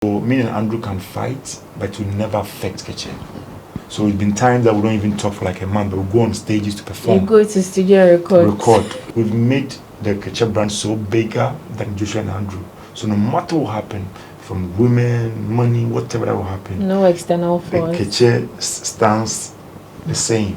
So me and Andrew can fight, but it will never affect Keche. So it's been times that we don't even talk for like a month, but we go on stages to perform. You go to studio record. We've made the Keche brand so bigger than Joshua and Andrew. So no matter what happen, from women, money, whatever that will happen, no external force. The Keche stands the same.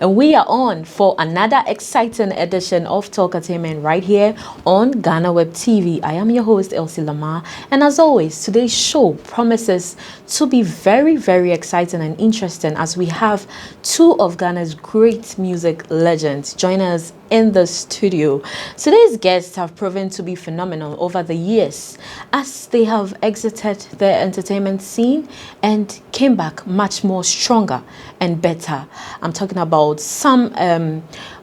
And we are on for another exciting edition of Talkertainment right here on GhanaWeb TV. I am your host, Elsie Lamar. And as always, today's show promises to be very, very exciting and interesting as we have two of Ghana's great music legends join us in the studio. Today's guests have proven to be phenomenal over the years as they have exited the entertainment scene and came back much more stronger and better. I'm talking about some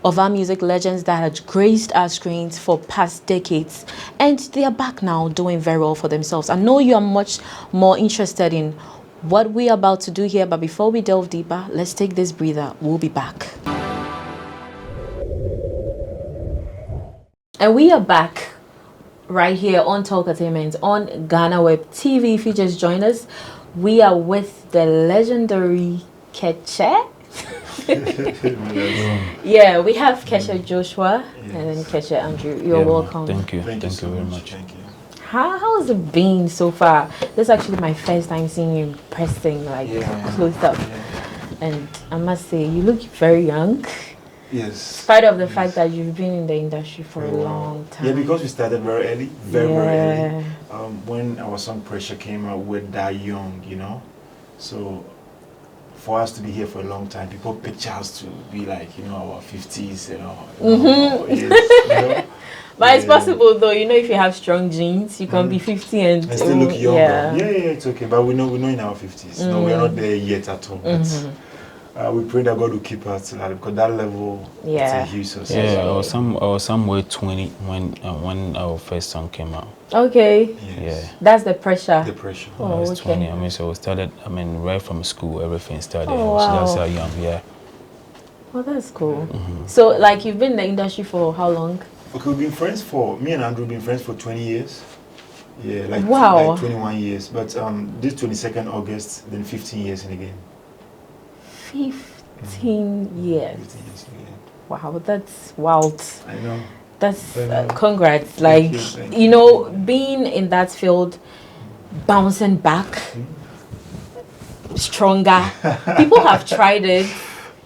of our music legends that had graced our screens for past decades, and they are back now doing very well for themselves. I know you are much more interested in what we're about to do here, but before we delve deeper, let's take this breather. We'll be back. And we are back right here on Talkertainment on GhanaWeb TV. If you just joined us, we are with the legendary Keche. Yeah, we have Keche Joshua and then Keche Andrew. You're welcome. Thank you. Thank you so very much. much. Thank you. How has it been so far? This is actually my first time seeing you pressing close up. And I must say, you look very young. Yes. In spite of the fact that you've been in the industry for a long time. Yeah, because we started very early, very early. When our song Pressure came out, we're that young, you know. So for us to be here for a long time, people picture us to be like, you know, our 50s, you know. Yes, you know? But it's possible though, you know, if you have strong genes, you can be 50 and still look younger. Yeah, it's okay. But we know in our 50s. No, we're not there yet at all. We pray that God will keep us till that, because that level is a huge success. Yeah, I was somewhere 20 when our first song came out. Okay. Yes. Yeah. That's the pressure. The pressure. I was 20. I mean, so we started. I mean, right from school, everything started. Oh, So wow. that's how young. Yeah. Well, that's cool. So, like, you've been in the industry for how long? Okay, me and Andrew have been friends for 20 years. Yeah, like 21 years. But this 22nd August, then 15 years in again. 15 years. 15 years again. Wow, that's wild. I know. That's congrats. Like, Thank you know, being in that field, bouncing back, stronger. People have tried it.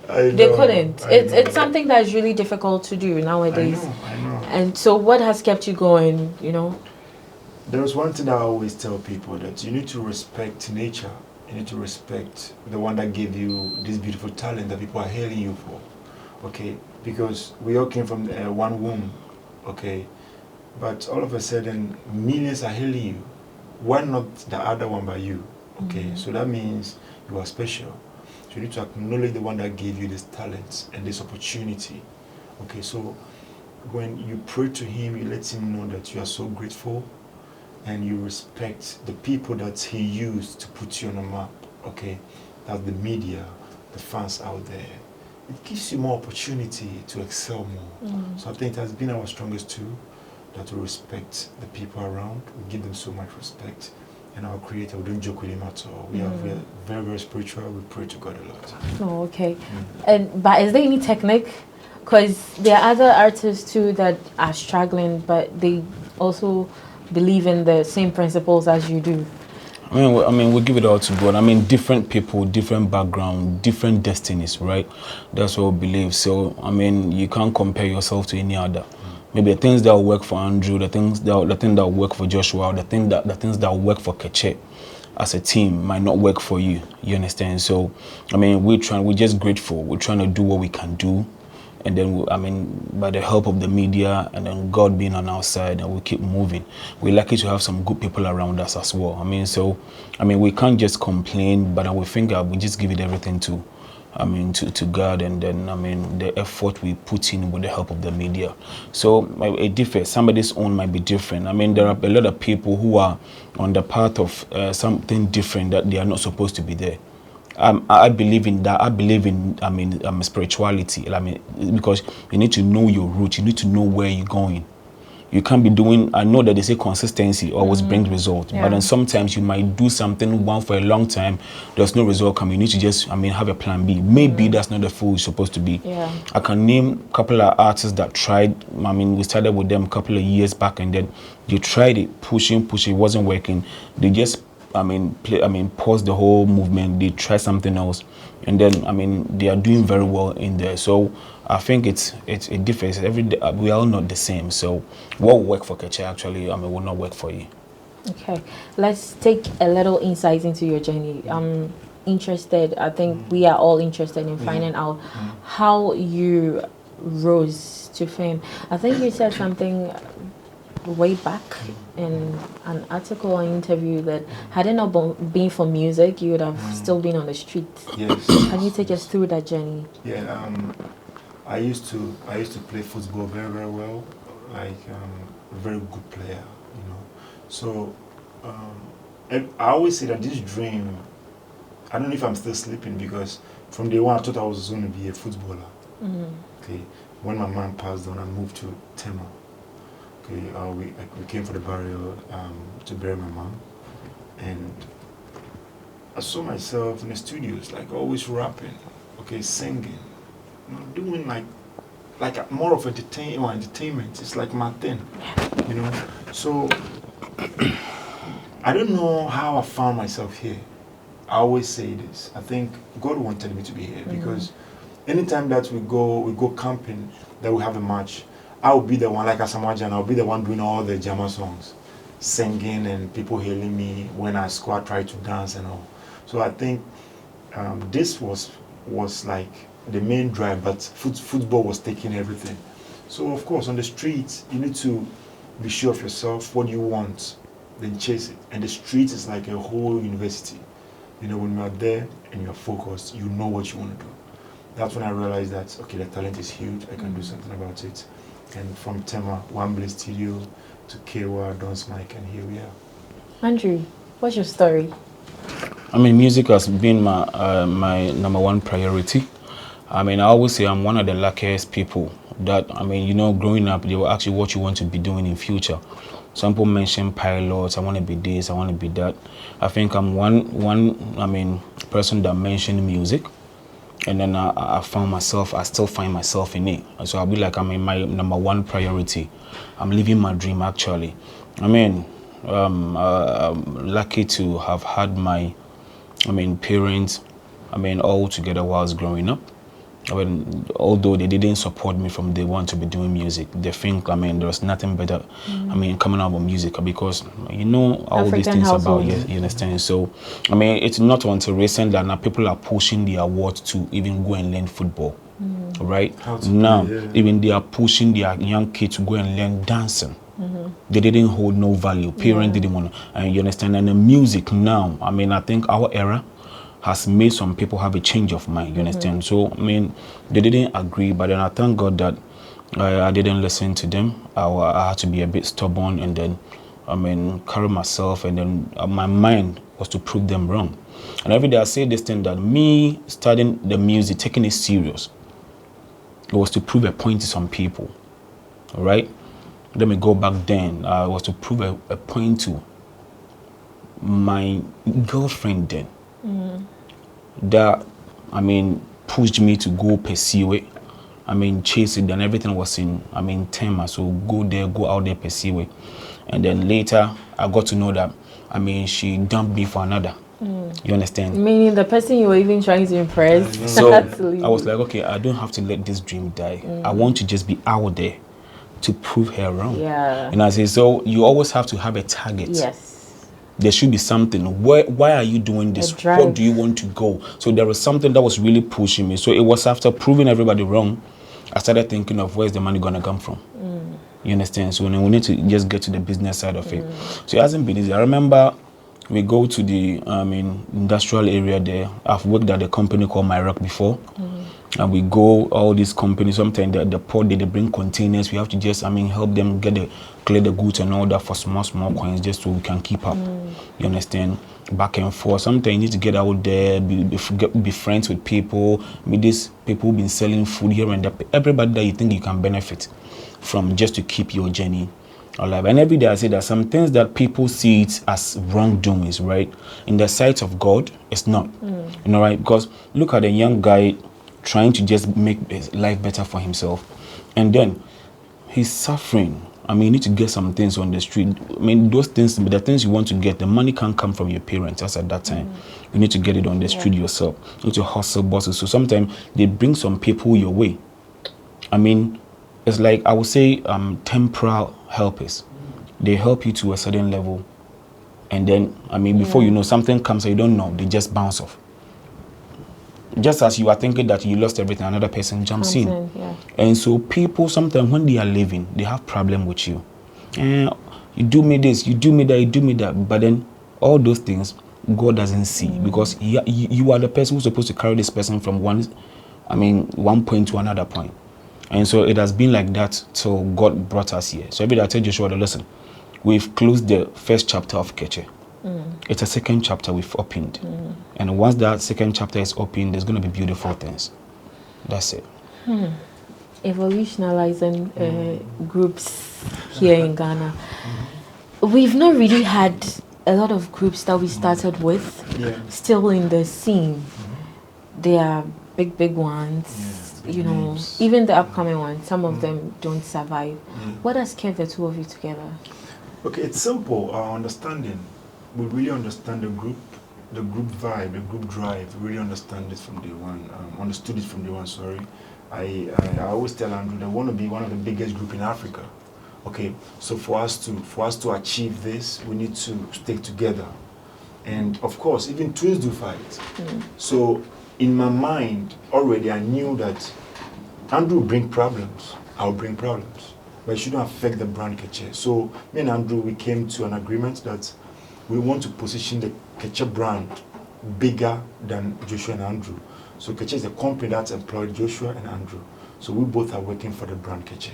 They couldn't. It's something that's really difficult to do nowadays. I know. And so what has kept you going, you know? There's one thing I always tell people, that you need to respect nature. You need to respect the one that gave you this beautiful talent that people are hailing you for. Okay? Because we all came from one womb. Okay? But all of a sudden, millions are hailing you. Why not the other one by you? Okay? So that means you are special. So you need to acknowledge the one that gave you this talent and this opportunity. Okay? So when you pray to him, you let him know that you are so grateful and you respect the people that he used to put you on the map. Okay? That's the media, the fans out there. It gives you more opportunity to excel more. So I think it has been our strongest tool, that we respect the people around. We give them so much respect. And our creator, we don't joke with him at all. We are very, very spiritual. We pray to God a lot. Oh, okay. But is there any technique? Because there are other artists too that are struggling, but they also believe in the same principles as you do. I mean, we give it all to God. I mean, different people, different background, different destinies, right? That's what we believe. So, I mean, you can't compare yourself to any other. Maybe the things that will work for Andrew, the things that will work for Joshua, the things that will work for Keche as a team might not work for you. You understand? So, I mean, we're just grateful. We're trying to do what we can do. And then, by the help of the media and then God being on our side, and we keep moving. We're lucky to have some good people around us as well. We can't just complain, but we think we just give it everything to I mean, to God, and then, I mean, the effort we put in with the help of the media. So it differs. Somebody's own might be different. I mean, there are a lot of people who are on the path of something different that they are not supposed to be there. I believe in that. I believe in, I mean, spirituality. I mean, because you need to know your root. You need to know where you're going. You can't be doing, I know that they say consistency always brings result, but then sometimes you might do something one for a long time, there's no result coming. You need to just, I mean, have a plan B. Maybe that's not the fool you're supposed to be. I can name a couple of artists that tried. I mean, we started with them a couple of years back, and then they tried it, pushing, it wasn't working. They just, I mean, pause the whole movement. They try something else, and then, I mean, they are doing very well in there. So I think it differs. Every day, we are all not the same. So what will work for Keche actually, I mean, will not work for you. Okay, let's take a little insight into your journey. I'm interested. I think we are all interested in finding out how you rose to fame. I think you said something way back in an article or interview that had it not been for music, you would have still been on the street. Yes. Can you take us through that journey? Yeah. I used to play football very, very well, like a very good player, you know. So I always say that this dream, I don't know if I'm still sleeping, because from day one I thought I was going to be a footballer. Okay, when my mom passed on, I moved to Tema. Okay, we came for the burial to bury my mom, and I saw myself in the studios, like always rapping, okay, singing. Doing like more of entertainment. It's like my thing, you know. So I don't know how I found myself here. I always say this. I think God wanted me to be here, because anytime that we go camping, that we have a match, I'll be the one, like Asamajan, I'll be the one doing all the Jama songs, singing, and people hailing me when I squad, try to dance and all. So I think this was like the main drive, but football was taking everything. So of course, on the streets, you need to be sure of yourself, what you want, then chase it. And the street is like a whole university. You know, when you are there and you're focused, you know what you want to do. That's when I realized that, okay, the talent is huge, I can do something about it. And from Tema, Wembley Studio, to Kewa, Don's Mike, and here we are. Andrew, what's your story? I mean, music has been my number one priority. I mean, I always say I'm one of the luckiest people that, I mean, you know, growing up, they were actually what you want to be doing in future. Some people mention pilots, I want to be this, I want to be that. I think I'm one person that mentioned music. And then I found myself, I still find myself in it. So I'll be like, I'm in my number one priority. I'm living my dream, actually. I mean, I'm lucky to have had my, parents, all together while I was growing up. I mean, although they didn't support me from day one to be doing music, they think, there was nothing better, coming out of music, because, you know, all African these things household. About, you understand? So, it's not until recent that now people are pushing the award to even go and learn football, right? Now, even they are pushing their young kids to go and learn dancing. They didn't hold no value. Parents didn't want to, and you understand? And the music now, I think our era has made some people have a change of mind, you understand? So, they didn't agree, but then I thank God that I didn't listen to them. I had to be a bit stubborn, and then, carry myself, and then my mind was to prove them wrong. And every day I say this thing, that me studying the music, taking it serious, it was to prove a point to some people, all right? Let me go back then. I was to prove a point to my girlfriend then. That, pushed me to go pursue it. Chase it, and everything was in, Tema. So go out there, pursue it. And then later, I got to know that, she dumped me for another. You understand? Meaning the person you were even trying to impress. So I was like, okay, I don't have to let this dream die. I want to just be out there to prove her wrong. Yeah. And I say, so you always have to have a target. Yes. There should be something. Why are you doing this? What do you want to go? So there was something that was really pushing me. So it was after proving everybody wrong, I started thinking of where's the money gonna come from. You understand? So we need to just get to the business side of it. So it hasn't been easy. I remember we go to the industrial area there. I've worked at a company called My Rock before. And we go all these companies, sometimes the port, they bring containers. We have to just, help them clear the goods and all that for small coins, just so we can keep up. You understand? Back and forth. Sometimes you need to get out there, be friends with people. Meet these people who've been selling food here and there. Everybody that you think you can benefit from, just to keep your journey alive. And every day I say that some things that people see it as wrongdoings, right? In the sight of God, it's not. You know, right? Because look at a young guy trying to just make his life better for himself, and then he's suffering. You need to get some things on the street. Those things, the things you want to get, the money can't come from your parents. That's at that time. You need to get it on the street yourself. You need to hustle bosses. So sometimes they bring some people your way. It's like, I would say, temporal helpers. They help you to a certain level, and then, before you know, something comes that you don't know, they just bounce off. Just as you are thinking that you lost everything, another person jumps in. And so people, sometimes when they are living, they have problem with you. You do me this, you do me that, you do me that. But then all those things, God doesn't see, because you are the person who's supposed to carry this person from one point to another point. And so it has been like that till God brought us here. So every day I tell Joshua, listen, we've closed the first chapter of Keche. It's a second chapter we've opened. And once that second chapter is opened, there's going to be beautiful things. That's it. Evolutionalizing groups here in Ghana. We've not really had a lot of groups that we started with still in the scene. They are big ones. You know, names. Even the upcoming ones, some of them don't survive. What has kept the two of you together? Okay, it's simple. Our understanding. We really understand the group vibe, the group drive. We really understand it from day one. Understood it from day one. Sorry, I always tell Andrew that we want to be one of the biggest group in Africa. Okay, so for us to achieve this, we need to stick together. And of course, even twins do fight. So in my mind already, I knew that Andrew will bring problems. I'll bring problems, but it shouldn't affect the brand Keche. So me and Andrew, we came to an agreement that we want to position the Keche brand bigger than Joshua and Andrew. So Keche is a company that's employed Joshua and Andrew. So we both are working for the brand Keche.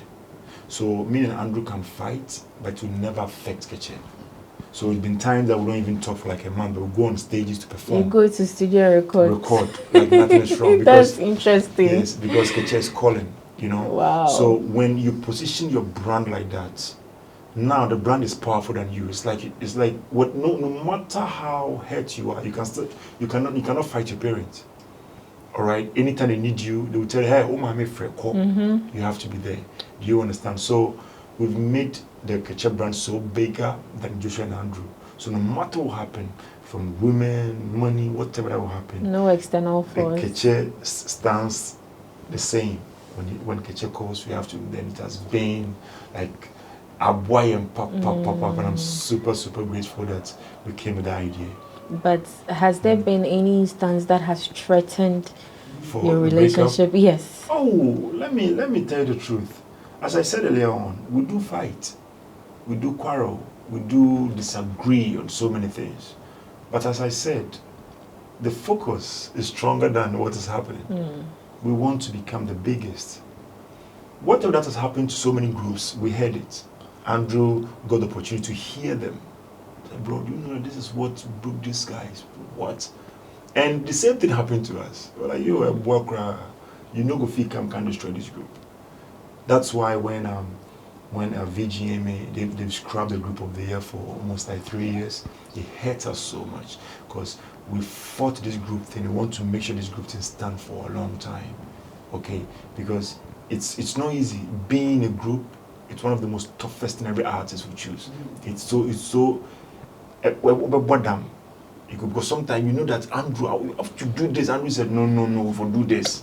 So me and Andrew can fight, but it will never affect Keche. So it's been times that we don't even talk for like a month, but we go on stages to perform. You go to studio and record like nothing is wrong. Because, that's interesting. Yes, because Keche is calling, you know. Wow. So when you position your brand like that, now the brand is powerful than you. It's like what no matter how hurt you are, you cannot fight your parents. All right. Anytime they need you, they will tell you, hey, oh my call. You have to be there. Do you understand? So we've made the Keche brand so bigger than Joshua and Andrew. So no matter what happens, from women, money, whatever that will happen, no external force. Keche stands the same. When Keche calls, we have to. Then it has been like a boy and pop, and I'm super grateful that we came with that idea. But has there been any instance that has threatened your relationship? Yes. Oh, let me tell you the truth. As I said earlier on, we do fight, we do quarrel, we do disagree on so many things. But as I said, the focus is stronger than what is happening. We want to become the biggest. Whatever that has happened to so many groups, we heard it. Andrew got the opportunity to hear them. Said, bro, do you know this is what broke these guys? What? And the same thing happened to us. We're like, you a worker, you know, go feel can destroy this group. That's why when VGMA, they've scrubbed the group of the year for almost like 3 years, it hurt us so much because we fought this group thing. We want to make sure this group thing stand for a long time, okay? Because it's not easy being a group. It's one of the most toughest thing every artist will choose. It's so because sometimes you know that Andrew, I have to do this. Andrew said no, for do this.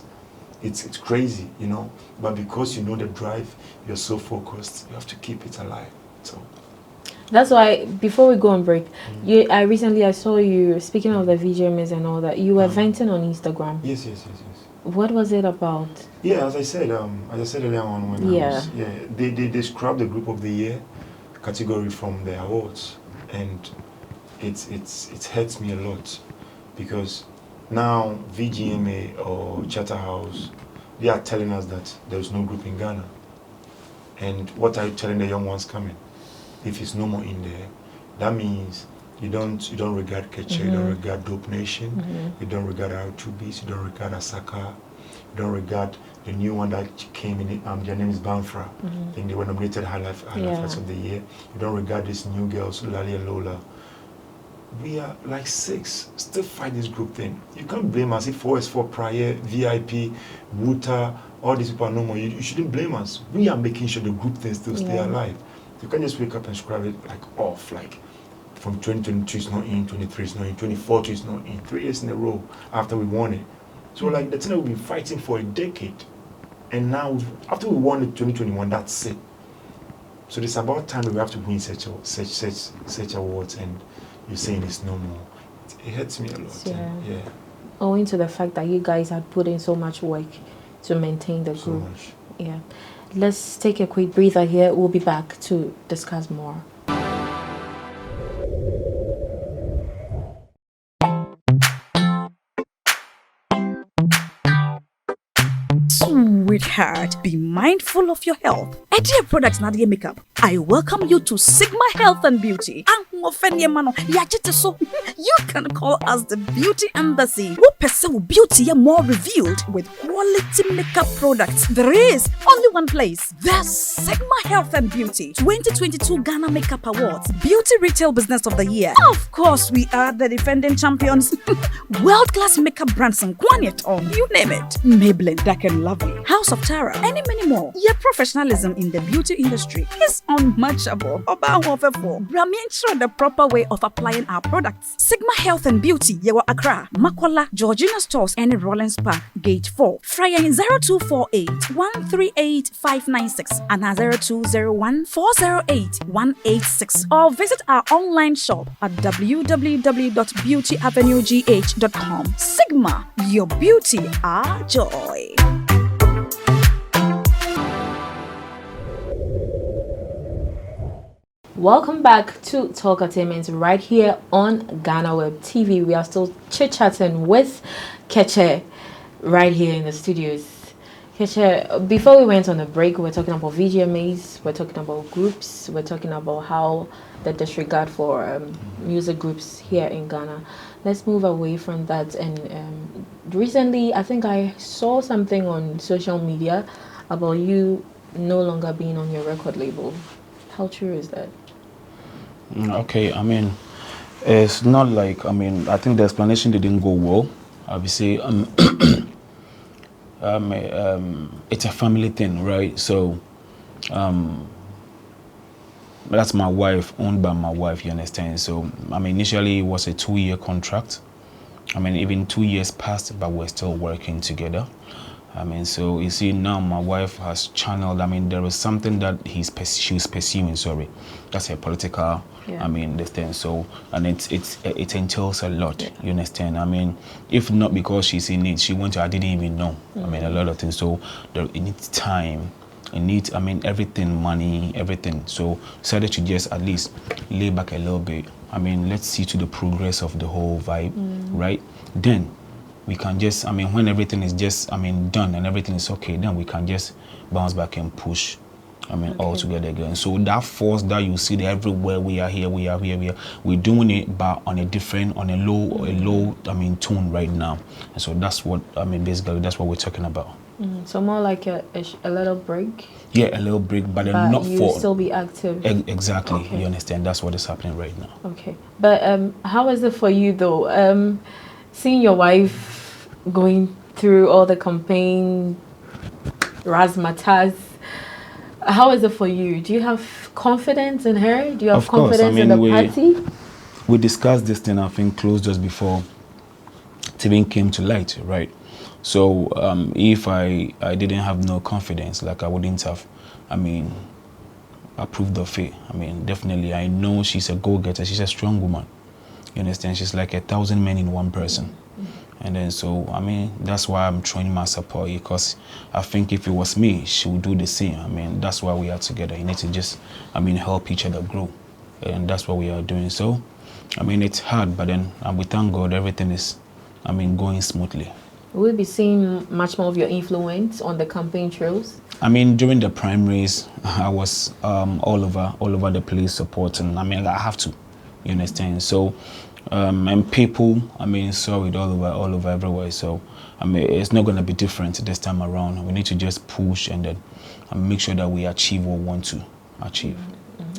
It's crazy, you know. But because you know the drive, you're so focused. You have to keep it alive. So that's why before we go on break, I saw you speaking of the VGMs and all that. You were venting on Instagram. Yes. What was it about? Yeah, as I said earlier on when they scrubbed the group of the year category from the awards, and it hurts me a lot, because now VGMA or Charterhouse, they are telling us that there is no group in Ghana. And what are you telling the young ones coming? If it's no more in there, that means you don't regard Keche, you don't regard Dope Nation, you don't regard R2Bs, you don't regard Asaka, you don't regard the new one that came in. Their name is Banfra. I think they were nominated Highlight of the Year. You don't regard these new girls, Lali and Lola. We are like 6, still fight this group thing. You can't blame us if 4S4 Prior, VIP, Wuta, all these people are no more. You shouldn't blame us. We are making sure the group thing still stay alive. You can't just wake up and scrap it like off, like from 2022 it's not in, 23 it's not in, 24 it's not in, 3 years in a row after we won it. So like the thing that we've been fighting for a decade, and now after we won it 2021, that's it. So it's about time that we have to win such awards, and you're saying it's no more. It hurts me a lot. Yeah. Owing to the fact that you guys had put in so much work to maintain the group. Yeah. Let's take a quick breather here. We'll be back to discuss more. Sweetheart, be mindful of your health. Dear products Nadia Makeup, I welcome you to Sigma Health and Beauty. You can call us the Beauty Embassy. Who pursue beauty more revealed with quality makeup products. There is only one place. The Sigma Health and Beauty 2022 Ghana Makeup Awards Beauty Retail Business of the Year. Of course, we are the defending champions. World-class makeup brands and Quaniton, you name it. Maybelline, Dark and Lovely, House of Tara, and many more. Your professionalism in the beauty industry is unmatchable. Bramientra the proper way of applying our products. Sigma Health and Beauty, Yewa Accra, Makola, Georgina Stores, and Rollins Park, Gate 4. Fryer in 0248 138 596 and 0201 408 186. Or visit our online shop at www.beautyavenuegh.com. Sigma, your beauty, our joy. Welcome back to Talkertainment right here on GhanaWeb TV. We are still chit-chatting with Keche right here in the studios. Keche, before we went on a break, we were talking about VGMAs, we're talking about groups, we're talking about how the disregard for music groups here in Ghana. Let's move away from that. And recently, I think I saw something on social media about you no longer being on your record label. How true is that? Okay, I mean, it's not like, I mean, I think the explanation didn't go well. Obviously, it's a family thing, right? So, that's my wife, owned by my wife, you understand? So, I mean, initially it was a 2-year contract. I mean, even 2 years passed, but we're still working together. I mean, so you see now my wife has channeled, I mean, there is something that she was pursuing, sorry. That's a political, I mean, this thing. So, and it entails a lot, you understand? I mean, if not because she's in it, she went to, I didn't even know. I mean, a lot of things. So it needs time. It needs, I mean, everything, money, everything. So decided to just at least lay back a little bit. I mean, let's see to the progress of the whole vibe, right? Then we can just, I mean, when everything is just, I mean, done and everything is okay, then we can just bounce back and push, I mean, all together again. So that force that you see there everywhere, we are here, we're doing it, but on a different, on a low, I mean, tone right now. And so that's what, I mean, basically, that's what we're talking about. So more like a little break? Yeah, a little break, but not you for... still be active? Exactly, okay. You understand? That's what is happening right now. Okay. But how is it for you, though? Seeing your wife going through all the campaign razzmatazz, how is it for you? Do you have confidence in her? Do you have confidence in the party? We discussed this thing, I think, close just before it even came to light, right? So if I didn't have no confidence, like I wouldn't have, I mean, approved of it. I mean, definitely, I know she's a go-getter. She's a strong woman. You understand? She's like 1,000 men in one person. And then so, I mean, that's why I'm training my support, because I think if it was me, she would do the same. I mean, that's why we are together. You need to just, I mean, help each other grow. And that's what we are doing. So I mean, it's hard, but then we thank God everything is, I mean, going smoothly. Will we be seeing much more of your influence on the campaign trails? I mean, during the primaries, I was all over the place supporting. I mean, I have to, you understand? So, and people, I mean, saw it all over everywhere. So, I mean, it's not going to be different this time around. We need to just push and then make sure that we achieve what we want to achieve.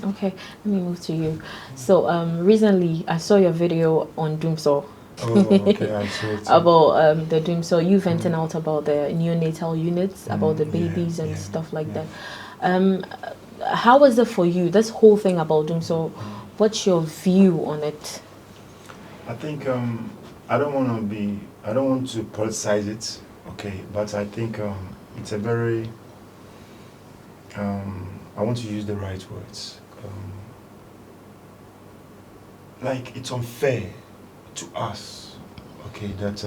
Okay, let me move to you. So, recently, I saw your video on Doomsaw. Oh, okay, I saw it. About the Doomsaw, you venting out about the neonatal units, about the babies and stuff like that. How was it for you, this whole thing about Doomsaw? What's your view on it? I think I don't want to politicize it, okay, but I think it's a very I want to use the right words. Like, it's unfair to us, okay, that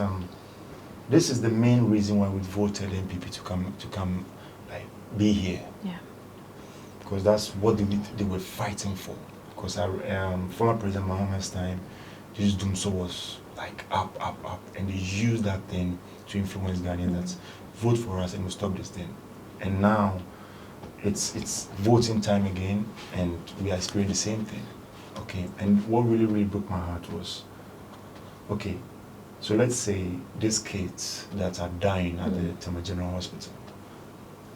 this is the main reason why we voted MPP to come like be here. Yeah. Because that's what they were fighting for. Because former President Mahama's time, this Doomsaw was like up, and they used that thing to influence Ghanaians that vote for us and we'll stop this thing. And now it's voting time again, and we are experiencing the same thing. Okay, and what really broke my heart was, okay, so let's say these kids that are dying at the Tema General Hospital,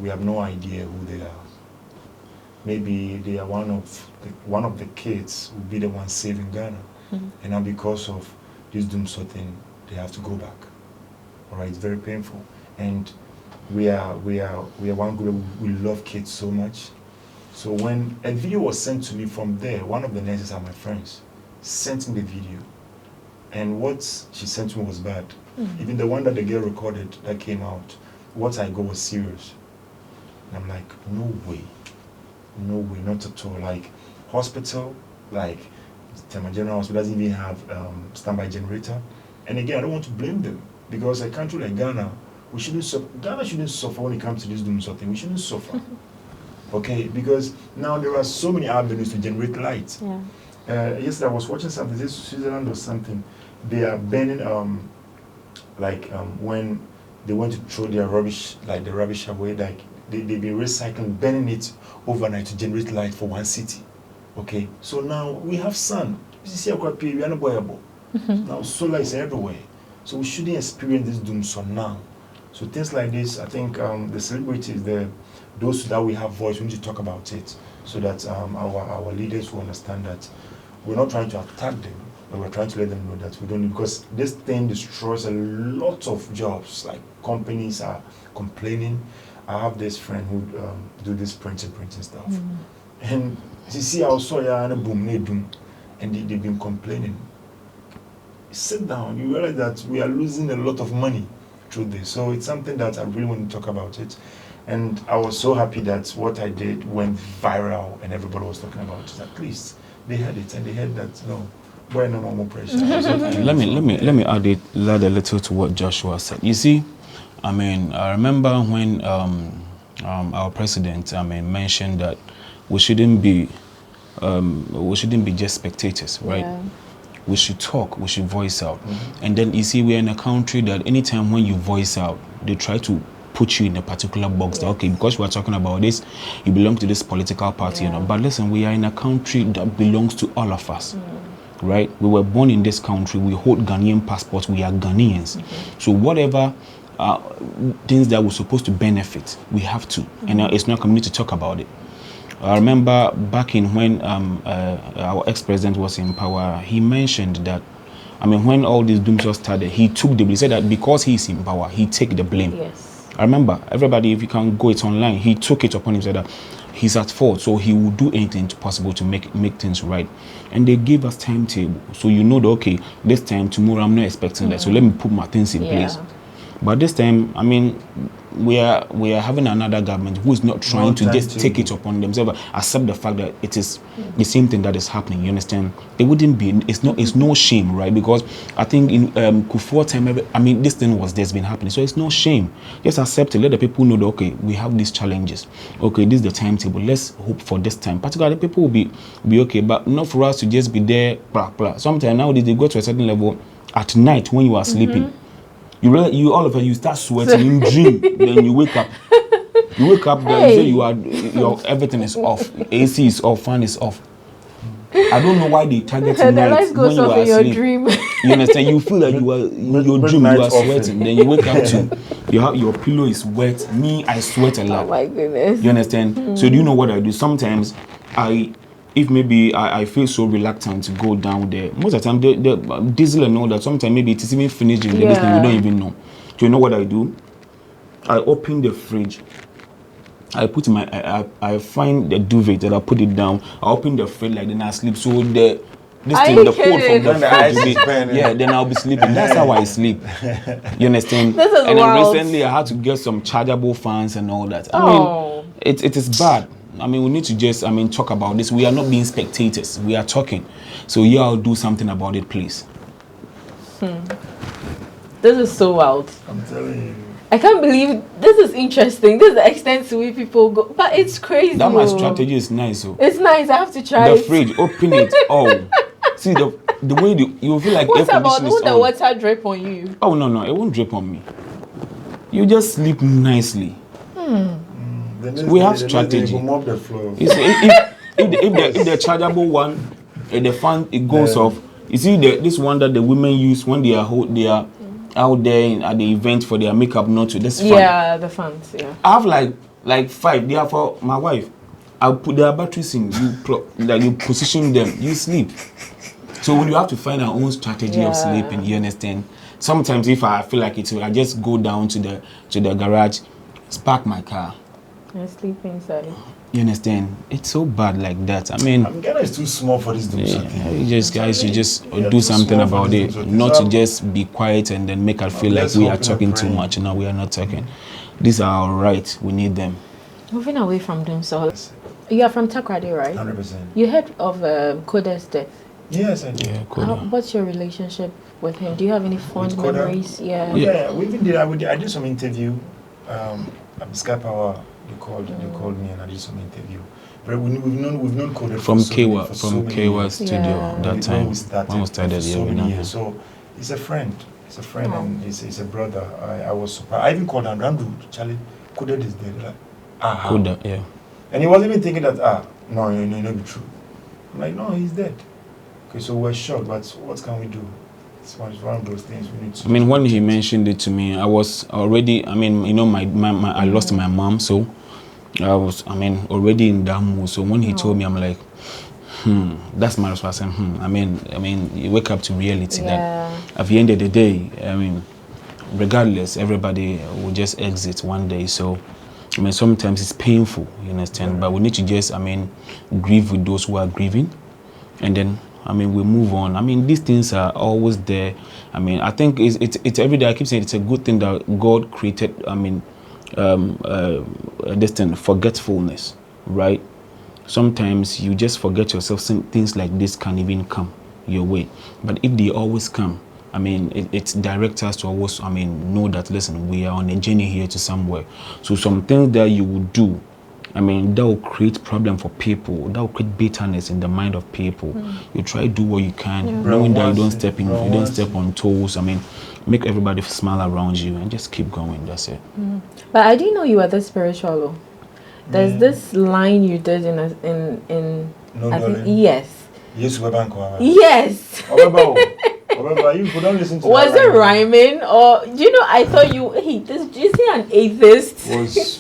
we have no idea who they are. Maybe they are one of the kids will be the one saving Ghana, and now because of this Doomsaw thing, they have to go back. All right, it's very painful, and we are one group. We love kids so much. So when a video was sent to me from there, one of the nurses are my friends, sent me the video, and what she sent me was bad. Even the one that the girl recorded that came out, what I got was serious. And I'm like, no way, not at all. Like, hospital, like Tema General Hospital doesn't even have standby generator. And again, I don't want to blame them, because a country like Ghana, Ghana shouldn't suffer when it comes to this Doomsaw thing. We shouldn't suffer. Okay, because now there are so many avenues to generate light. Yeah. Yesterday I was watching something, this Switzerland or something. They are banning when they want to throw their rubbish, like the rubbish away, like they've been recycling, burning it overnight to generate light for one city. Okay, so now we have sun. We are not boyable. Now solar is everywhere. So we shouldn't experience this Doomsaw now. So things like this, I think the celebrities, those that we have voice, we need to talk about it, so that our leaders will understand that we're not trying to attack them, but we're trying to let them know that we don't need, because this thing destroys a lot of jobs. Like, companies are complaining. I have this friend who do this printing stuff, and you see our soya and boom, and they've been complaining. Sit down, you realize that we are losing a lot of money through this. So it's something that I really want to talk about it. And I was so happy that what I did went viral and everybody was talking about it. At least they heard it, and they heard that, boy, no more pressure. Let me add a little to what Joshua said. You see, I mean, I remember when our president, mentioned that we shouldn't be just spectators, right? Yeah. We should talk, we should voice out. And then you see, we're in a country that anytime when you voice out, they try to put you in a particular box. That, okay, because we are talking about this, you belong to this political party, But listen, we are in a country that belongs to all of us, right? We were born in this country. We hold Ghanaian passports. We are Ghanaians. So whatever things that we're supposed to benefit, we have to. And it's not coming to talk about it. I remember back in when our ex-president was in power, he mentioned that, when all this Doomsaw started, he took the blame. He said that because he's in power, he take the blame. Yes. I remember, everybody, if you can go, it's online, he took it upon himself that he's at fault, so he will do anything possible to make things right. And they gave us timetable, so you know that, okay, this time, tomorrow, I'm not expecting that, so let me put my things in place. But this time, I mean, we are having another government who is not trying to just take it upon themselves, accept the fact that it is the same thing that is happening. You understand? It wouldn't be. It's no shame, right? Because I think in Kufuor time, I mean, this thing was there's been happening, so it's no shame. Just accept it. Let the people know that okay, we have these challenges. Okay, this is the timetable. Let's hope for this time. Particularly, people will be okay, but not for us to just be there. Blah, blah. Sometimes nowadays they go to a certain level at night when you are sleeping. You all of a sudden you start sweating, you dream, then you wake up. You wake up, then your everything is off. AC is off, fan is off. I don't know why they target night when you are asleep. Dream. You understand? You feel like you are in your dream, you are sweating. Then you wake up to your pillow is wet. Me, I sweat a lot. Oh my goodness. You understand? So do you know what I do? Sometimes if maybe I feel so reluctant to go down there, most of the time the diesel and all that, sometimes maybe it is even finished in the business, we don't even know. Do you know what I do? I open the fridge. I put I find the duvet and I put it down. I open the fridge like then I sleep. So the cold from the fridge, then I'll be sleeping. That's how I sleep. You understand? This is and wild. Then recently I had to get some chargeable fans and all that. I mean, it is bad. I mean, we need to just, talk about this. We are not being spectators. We are talking. So, I'll do something about it, please. This is so wild. I'm telling you. I can't believe this is interesting. This is the extent to which people go. But it's crazy. That my strategy is nice. So. It's nice. I have to try the fridge, open it. See, the way you feel like what air about conditioning is the on. water drip on you? Oh, no. It won't drip on me. You just sleep nicely. We have strategy. Mop the floor. You see, if the chargeable one, the fan it goes off. You see this one that the women use when they are out there at the event for their makeup. Not to this fan. Yeah, the fans. Yeah. I have like 5. They are for my wife. I'll put their batteries in. You position them. You sleep. So when you have to find our own strategy of sleeping, you understand. Sometimes if I feel like it, I just go down to the garage, park my car. And sleep inside. You understand? It's so bad like that. I mean, Ghana is too small for this to guys, you just do something about it. Not to just be quiet and then make us feel like we are talking too much. No, we are not talking. These are our rights. We need them. Moving away from them, so you are from Takoradi, right? 100%. You heard of Koda's death? Yes, I do. Yeah, Koda. What's your relationship with him? Do you have any fond memories? Yeah. We even did. I did some interview. Sky Power. They called me and I did some interview. But we've known Koda from Kewa studio that time when we started here. So he's a friend. And he's a brother. I was surprised. I even called Andrew. Charlie, Koda is dead. Like, Koda, yeah. And he wasn't even thinking that no, it not be true. I'm like, no, he's dead. Okay, so we're shocked, but what can we do? It's one of those things we need to. When he mentioned it to me, I was already. I lost my mom, so I was. Already in that mood. So when he told me, I'm like, that's my response. You wake up to reality that at the end of the day, regardless, everybody will just exit one day. So. Sometimes it's painful, you understand, but we need to just, grieve with those who are grieving, and then, we move on. These things are always there. I think it's every day. I keep saying it's a good thing that God created, this thing, forgetfulness, right? Sometimes you just forget yourself. Some things like this can even come your way, but if they always come, it directs us to always, know that, listen, we are on a journey here to somewhere. So some things that you will do, that will create problem for people. That will create bitterness in the mind of people. You try to do what you can, knowing that you don't step on toes. Make everybody smile around you and just keep going. That's it. But I didn't know you were this spiritual. There's this line you did in I think, yes. Yes. You don't listen to was it rhyming or I thought you is he an atheist?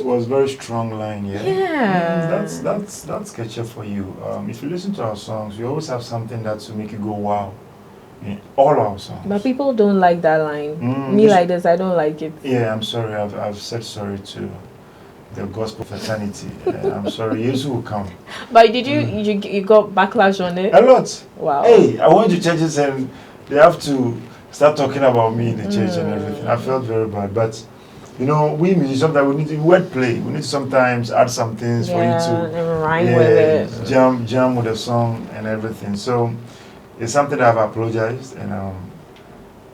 was very strong line, that's Keche for you. If you listen to our songs, we always have something that will make you go wow in all our songs. But people don't like that line. Me like this, I don't like it. Yeah, I'm sorry. I've said sorry to the gospel fraternity. I'm sorry. Jesus will come. But did you got backlash on it? A lot. Wow. Hey, I went to churches and they have to start talking about me in the church and everything. I felt very bad, but you know, we musicians sometimes we need to wordplay. We need to sometimes add some things for you to rhyme with it, jam with the song and everything. So it's something that I've apologized, and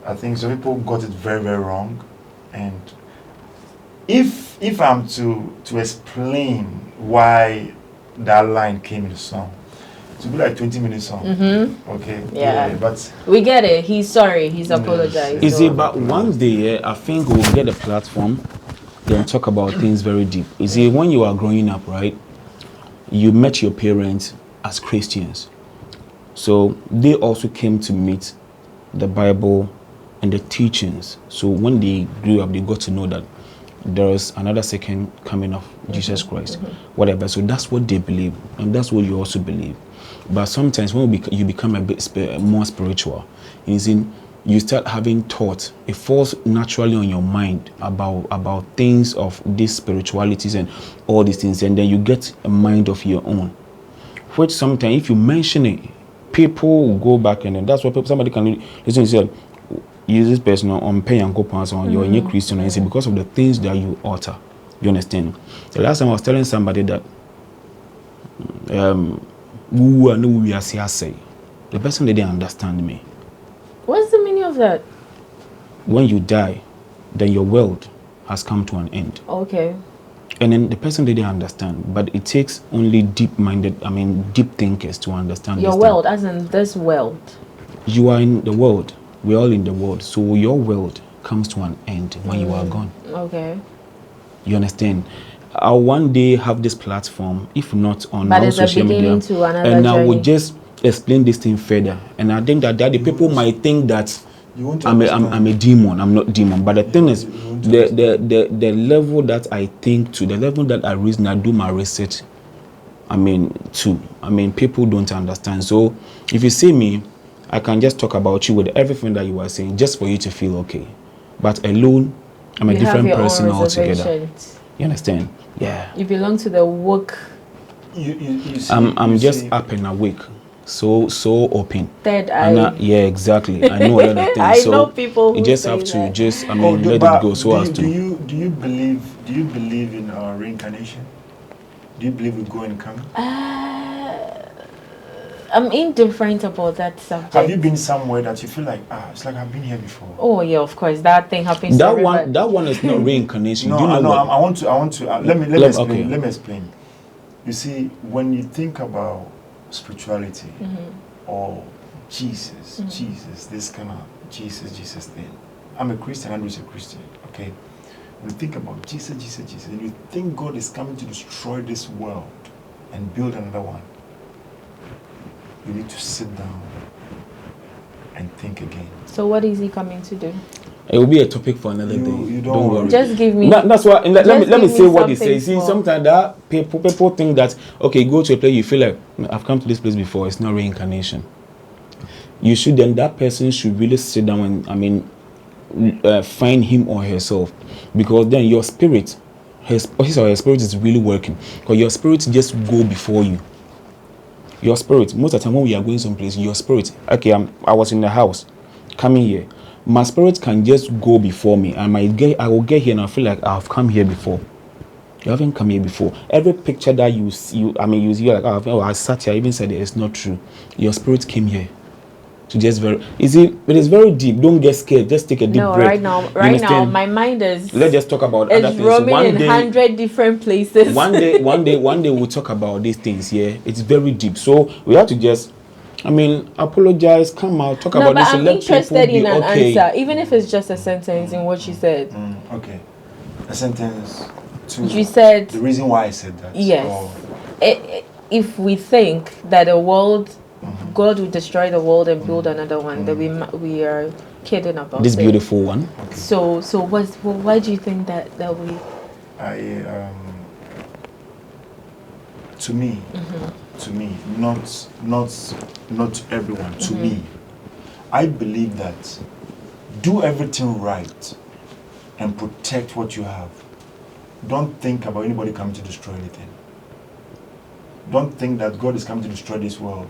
I think some people got it very, very wrong. And if I'm to explain why that line came in the song, it will be like 20-minute song. Okay. Yeah. But we get it. He's sorry. He's apologized. Is it? But one day, I think we'll get a platform, then talk about things very deep. You see, when you are growing up, right, you met your parents as Christians, so they also came to meet the Bible and the teachings. So when they grew up, they got to know that there is another second coming of Jesus Christ, whatever. So that's what they believe, and that's what you also believe. But sometimes when you become a bit more spiritual, you start having thoughts. It falls naturally on your mind about things of these spiritualities and all these things, and then you get a mind of your own. Which sometimes, if you mention it, people will go back, and then that's what somebody can listen and say, use this person on pay and go pass on you're a new Christian, and say because of the things that you utter. You understand? The last time I was telling somebody that the person didn't understand me. What's the meaning of that? When you die, then your world has come to an end. Okay. And then the person didn't understand, but it takes only deep thinkers to understand your this world, thing. as in this world. You are in the world. We're all in the world. So your world comes to an end when you are gone. Okay. You understand? I'll one day have this platform, if not on all social media, and I will just explain this thing further. And I think that the people might think that I'm a demon. I'm not demon. But the thing is, the level that I think to, the level that I reason, I do my research, people don't understand. So if you see me, I can just talk about you with everything that you are saying, just for you to feel okay. But alone, I'm a different person altogether. You understand? Yeah. You belong to the woke. I'm just up and awake. So open. Third eye. Yeah, exactly. I know other things. I know people who you just say have to that. just let it go. So as to. Do you believe in reincarnation? Do you believe we go and come? I'm indifferent about that subject. Have you been somewhere that you feel like it's like I've been here before? Oh yeah, of course. That thing happens. That one is not reincarnation. No, Do you know what? I want to. Let me explain. Okay. Let me explain. You see, when you think about spirituality or Jesus, this kind of Jesus thing. I'm a Christian. Andrew's a Christian. Okay. When you think about Jesus, and you think God is coming to destroy this world and build another one, you need to sit down and think again. So what is he coming to do? It will be a topic for another day. You don't worry. Just give me. That's why. Let me say what he says. See, sometimes that people think that okay, go to a place, you feel like I've come to this place before. It's not reincarnation. You should then that person should really sit down and find him or herself, because then your spirit, his or her spirit is really working. Because your spirit just go before you. Your spirit, most of the time when we are going someplace, your spirit, okay, I was in the house, coming here. My spirit can just go before me. I will get here and I feel like I've come here before. You haven't come here before. Every picture that you see, you're like, I sat here, I even said it's not true. Your spirit came here. To just it is very deep. Don't get scared. Just take a deep breath. Right now, my mind is. Let's just talk about other things. Roaming in 100 different places. One day we'll talk about these things. Yeah, it's very deep. So we have to just, apologize, come out, talk about this. I'm interested in an answer, even if it's just a sentence in what you said. Okay, a sentence. You said the reason why I said that. Yes. If we think that the world. God will destroy the world and build another one. That we are kidding about this beautiful one. Okay. So why do you think that we? To me, not everyone. To me, I believe that do everything right and protect what you have. Don't think about anybody coming to destroy anything. Don't think that God is coming to destroy this world.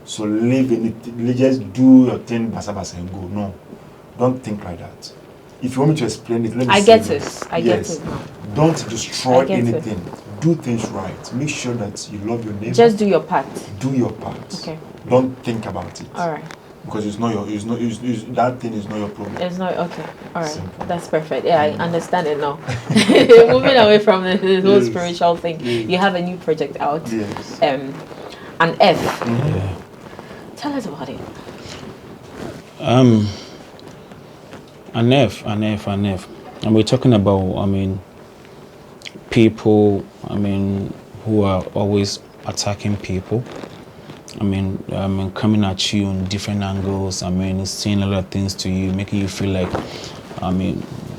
So live in it, just do your thing, basa and go. No. Don't think like that. If you want me to explain it, let me I say get this. it. I get it now. Don't destroy I get it. anything. Do things right. Make sure that you love your neighbor. Just do your part. Do your part. Okay. Don't think about it. All right. Because it's not your. That thing is not your problem. It's not okay. All right. Simple. That's perfect. Yeah, I understand it now. Moving away from the whole spiritual thing, you have a new project out. Yes. An F. Yeah. Tell us about it. An F. And we're talking about, people, who are always attacking people. Coming at you on different angles. Saying a lot of things to you, making you feel like,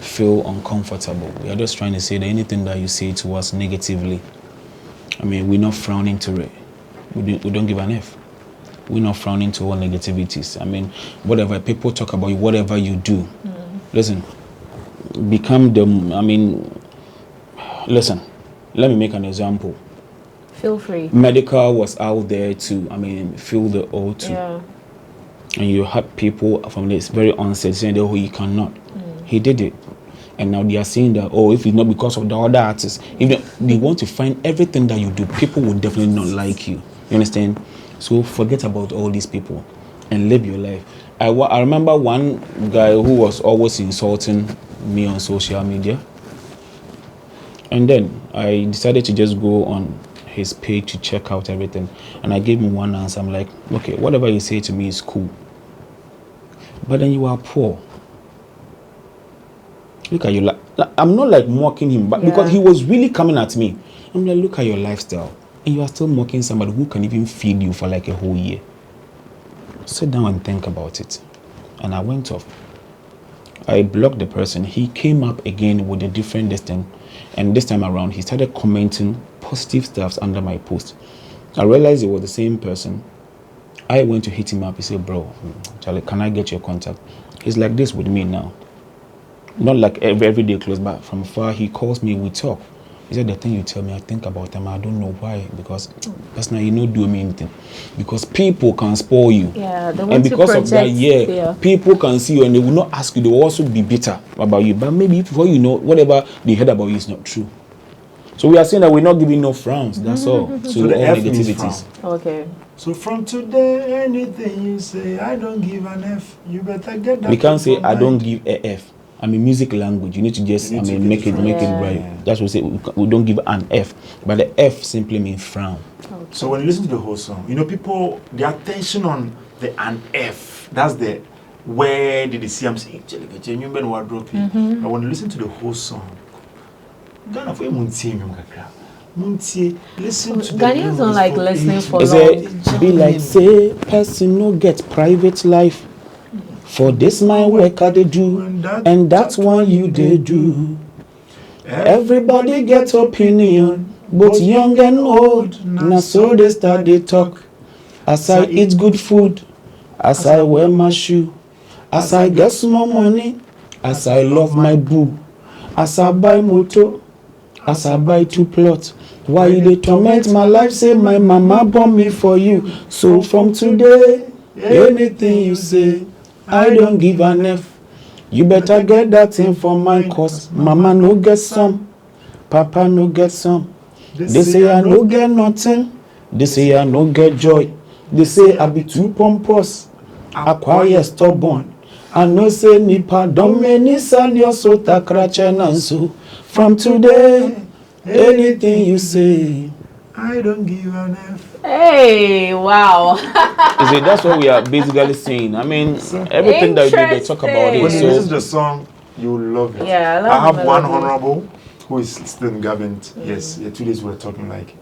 feel uncomfortable. We are just trying to say that anything that you say to us negatively, we're not frowning to it. We don't give an F. We're not frowning to all negativities. Whatever people talk about you, whatever you do, listen, become the, listen, let me make an example. Feel free. Medical was out there to, fill the O2. Yeah. And you had people from this very onset saying that, oh, he cannot. He did it. And now they are saying that, oh, if it's not because of the other artists, if they want to find everything that you do, people will definitely not like you. You understand? So forget about all these people and live your life. I remember one guy who was always insulting me on social media. And then I decided to just go on his page to check out everything. And I gave him one answer. I'm like, okay, whatever you say to me is cool. But then you are poor. Look at you. I'm not like mocking him, but because he was really coming at me. I'm like, look at your lifestyle. And you are still mocking somebody who can even feed you for like a whole year. Sit down and think about it. And I went off. I blocked the person. He came up again with a different distance. And this time around, he started commenting positive stuff under my post. I realized it was the same person. I went to hit him up. He said, bro, Charlie, can I get your contact? He's like this with me now. Not like every day close, but from far, he calls me, we talk. He said, the thing you tell me, I think about them. I don't know why. Because personally, you don't do me anything. Because people can spoil you. Yeah, they want and because to of that, people can see you and they will not ask you. They will also be bitter about you. But maybe before you know, whatever they heard about you is not true. So we are saying that we're not giving no frowns. That's all. So the all F negativities. Okay. So from today, anything you say, I don't give an F. You better get that. We can't say I don't give a F. Music language. You need to just, make it right. Yeah. That's what we say. We don't give an F, but the F simply means frown. Okay. So when you listen to the whole song, people, the attention on the an F, that's the where did they see I'm saying, but when you listen to the whole song, listen to the Ghanaians don't like listening for Is long. it be like say person no get private life? For this my work I they do, and that's one you they do. Everybody gets opinion, both young and old. Now so they start they talk. As I eat good food, as I wear my shoe, as I get small money, as I love my boo, as I buy motor, as I buy 2 plots. Why they torment my life? Say my mama born me for you. So from today, anything you say, I don't give an F. You better get that thing for mine, cause mama no get some, papa no get some. They say I no get nothing, they say I no get joy. They say I be too pompous, I quiet stubborn. I no say nipa don't many sell your so takrachen and so. From today, anything you say, I don't give an F. Hey, wow. That's what we are basically saying. Everything that they talk about it. When you So listen to the song, you will love it. Yeah, I have one honorable who is still in government. Yes, 2 days we were talking like,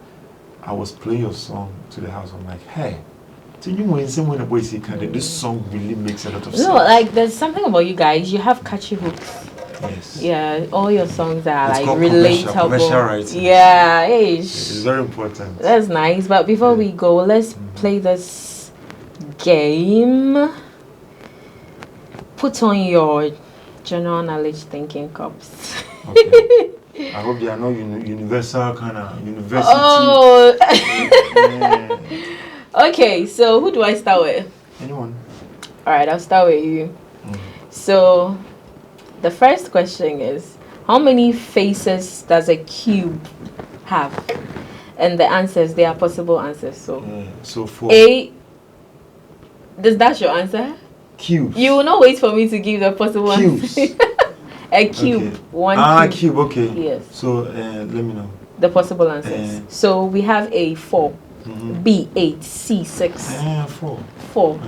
I was playing your song to the house. I'm like, hey, this song really makes a lot of sense. No, like there's something about you guys. You have catchy hooks. Yes. Yeah, all your songs are It's like called relatable. commercial writing. Yeah, It's very important. that's nice. But before we go, let's play this game. Put on your general knowledge thinking cups. Okay. I hope they are not universal kind of university. Oh. Yeah. Okay, so who do I start with? Anyone? All right, I'll start with you. So, the first question is, how many faces does a cube have? And the answers, they are possible answers. So 4. A. That's your answer? Cubes. You will not wait for me to give the possible Cubes. answer. A cube. Okay. One cube. Cube. Okay. Yes. So let me know. The possible answers. So we have A, 4. B, 8. C, 6. 4. 4.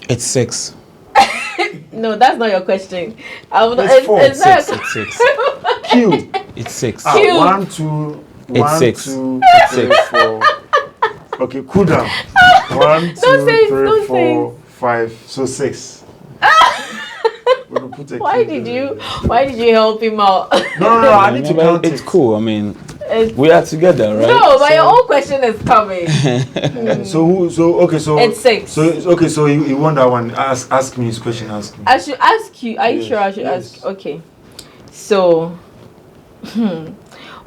It's 6. No, that's not your question. It's 4. It's not 6. It's 6. Cube. It's 6. Cube. 1, 2. It's 1, 6. 2, It's 3, 6. 4. Okay, cool down. 1, 2, Don't say it, 3, don't 4, 5. So 6. Why did you help him out? No, I need to count It's it. cool. I mean, we are together, right? No, but your own question is coming. So It's 6. So you won that one. Ask me his question. Ask me. I should ask you. Are you sure I should ask? Okay. So,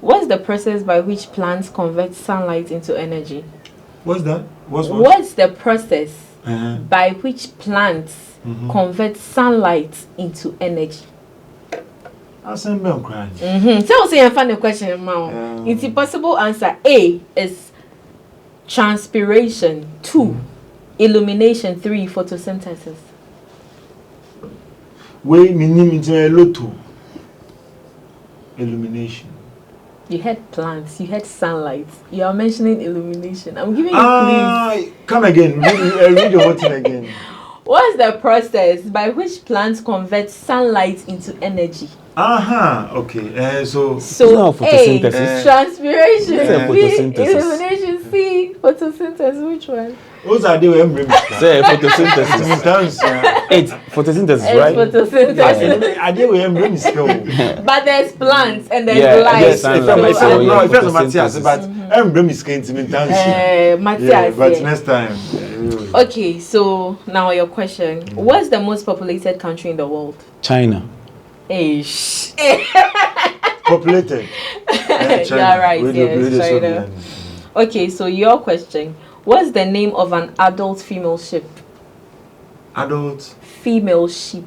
what's the process by which plants convert sunlight into energy? What's that? What's the process by which plants convert sunlight into energy? I'll send me crying. So, say a funny question, Mao. It's a possible answer. A is transpiration. 2, illumination. 3, photosynthesis. We meaning into a lotto. Illumination. You had plants, you had sunlight. You are mentioning illumination. I'm giving you clues. Come again. Read the whole thing again. What's the process by which plants convert sunlight into energy? Okay. So A, photosynthesis. transpiration. Yeah. B, Photosynthesis. illumination. C, photosynthesis. Which one? those are the Say photosynthesis. It's photosynthesis, right? It's photosynthesis. But there's plants and there's light. Yes, photosynthesis. But next time. Okay, so now your question. What's the most populated country in the world? China. Ish. Populated. You're right, yes, China. Okay, so your question. What's the name of an adult female sheep? Adult female sheep.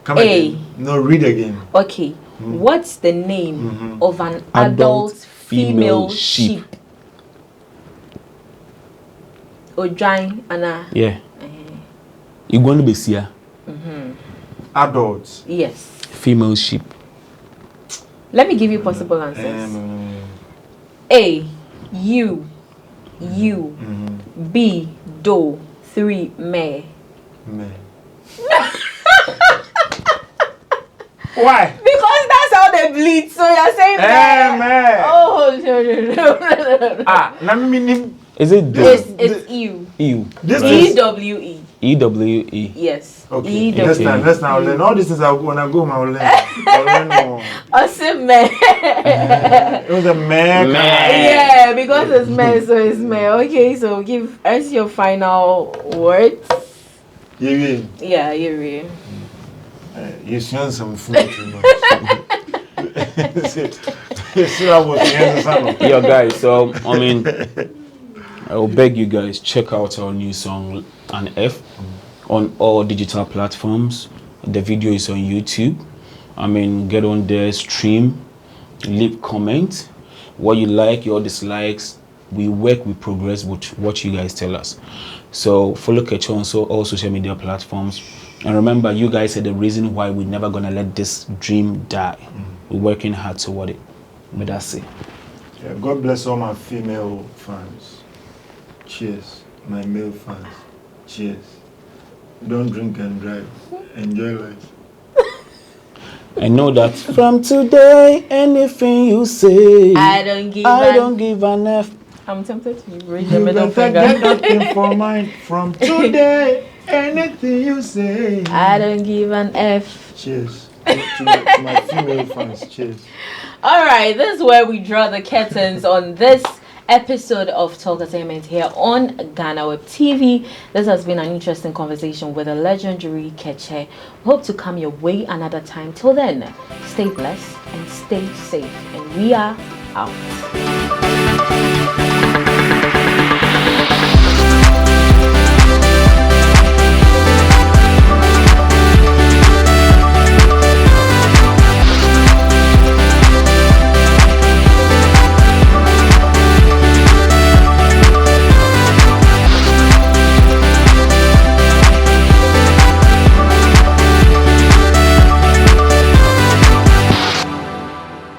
Come again. No, read again. Okay. What's the name of an adult female sheep? Ojai Anna. Yeah. You're going to be here. Adults. Yes. Female sheep. Let me give you possible answers. A. You. B. Do. 3. Me. Why? Because that's how they bleed. So you're saying me. Oh, no. Let me. Is it do? It's you. You. E-W-E. E-W-E. Yes. Okay. E-W-E. Let's now learn. All these things when I go, I'll learn. I said man. It was a man. Yeah, because it's man, so it's man. Okay, so give us your final words. Yeah, you you smell some food too much. Yo, guys, so I mean, I will beg you guys, check out our new song An F on all digital platforms. The video is on YouTube. I mean, get on there, stream, leave comments, what you like, your dislikes. We work, we progress with what you guys tell us. So follow Keche on all social media platforms. And remember, you guys are the reason why we're never gonna let this dream die. We're working hard toward it. But that's it. Yeah, God bless all my female fans. Cheers. My male fans. Cheers. Don't drink and drive. Enjoy life. I know that from today, anything you say, I don't give an F. I'm tempted to raise the middle finger. Get nothing for mine from today. Anything you say. I don't give an F. Cheers. To my female fans. Cheers. Alright, this is where we draw the curtains on this episode of Talkertainment here on GhanaWeb TV. This has been an interesting conversation with the legendary Keche. Hope to come your way another time. Till then, stay blessed and stay safe. And we are out.